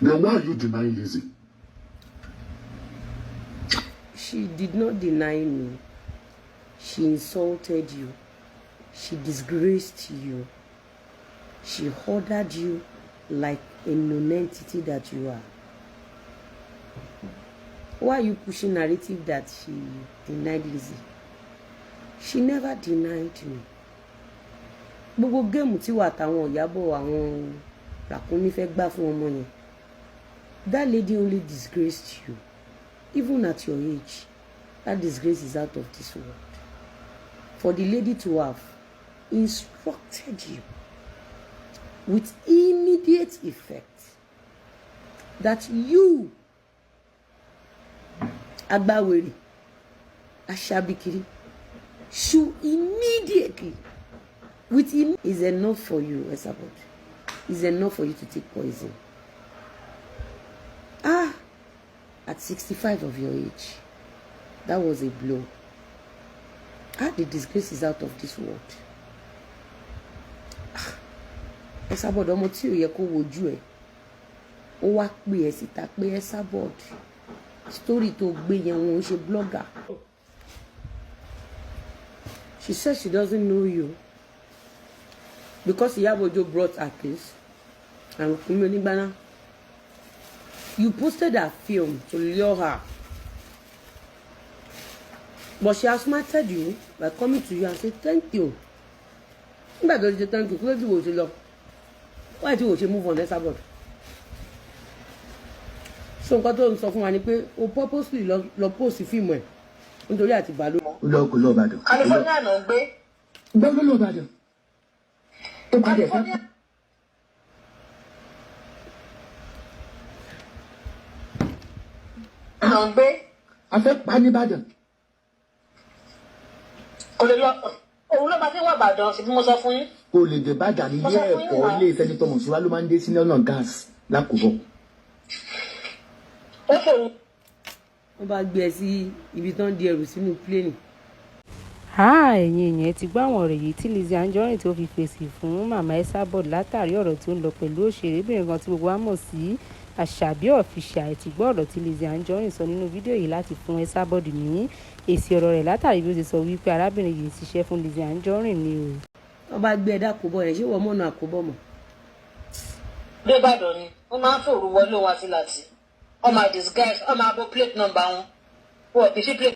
Then why are you denying Lizzy? She did not deny me. She insulted you. She disgraced you. She ordered you like a non-entity that you are. Why are you pushing narrative that she denied Lizzy? She never denied me. Gbogbo game tí wà táwọn Ìyábọ̀ àwọn Ràkúnmí fẹ́ gbà fún ọmọ yẹn. That lady only disgraced you. Even at your age, that disgrace is out of this world. For the lady to have instructed you with immediate effect that you, Agbawere, ASHABI, should immediately, with him, is enough for you, ESABOD. Is enough for you to take poison. At 65 of your age, that was a blow. The disgrace is out of this world. ESABOD, ọmọ tí ó yẹ kó wojú ẹ, ó wá pè ẹ́ síta pé ESABOD, story tó gbé yẹn wọ́n ń ṣe blogger. She says she doesn't know you because Iyabojo brought her case and Ràkúnmí. You posted her film to lure her. But she has smarted you by coming to you and said, thank you. Why do you thank you? Why do you move on, ESABOD? So nǹkan tó ń sọ fún wa ni pé o purposely lọ post fíìmù ẹ̀ nítorí àti bàálù. Lọ kò lọ Ìbàdàn. California ló gbé. Gbọ́dọ̀ lọ Ìbàdàn. Ó padà fẹ́. Ló gbé. A fẹ́ pa ní Ìbàdàn. Kò lè lọ. Òun ló máa fi wá Ìbàdàn sí bí mo sọ fún yín. Kò lè dé Ìbàdàn ní ilé ẹ̀kọ́ ilé Sẹ́nitọ̀ Mọ̀ṣúwá ló máa ń dé sí ọ̀nà gáàsì lákòókò. Ó fòun. Wọ́n bá gbé ẹ sí ibi tán di ẹrù sínú pléènì. Ẹ̀yin èèyàn ti gbọ́ àwọn ọ̀rọ̀ yìí tí Lizzy Anjorin tó fi fèsì fún màmá ESABOD látàrí ọ̀rọ̀ tó ń lọ pẹ̀lú òṣèrébìnrin kan tí gbogbo wa mọ̀ sí ASHABI official. Ẹ ti gbọ́ ọ̀rọ̀ tí Lizzy Anjorin sọ nínú fídíò yìí láti fún ESABOD ní èsì ọ̀rọ̀ rẹ̀ látàrí bí ó ti sọ wípé arábìnrin yìí ṣiṣẹ́ fún Lizzy Anjorin ni o. Wọ́n bá gbé ẹ̀dá àkóbọ̀ yẹn, ṣé wọ́n mọ̀nà àkóbọ̀ mọ̀? Dé Ìbàdàn ni wọ́n máa ń fòrò wọlé wa sí láti. Ọmọ disguise, ọmọ abo plate number wọn. Wọ́n kì í ṣe plate.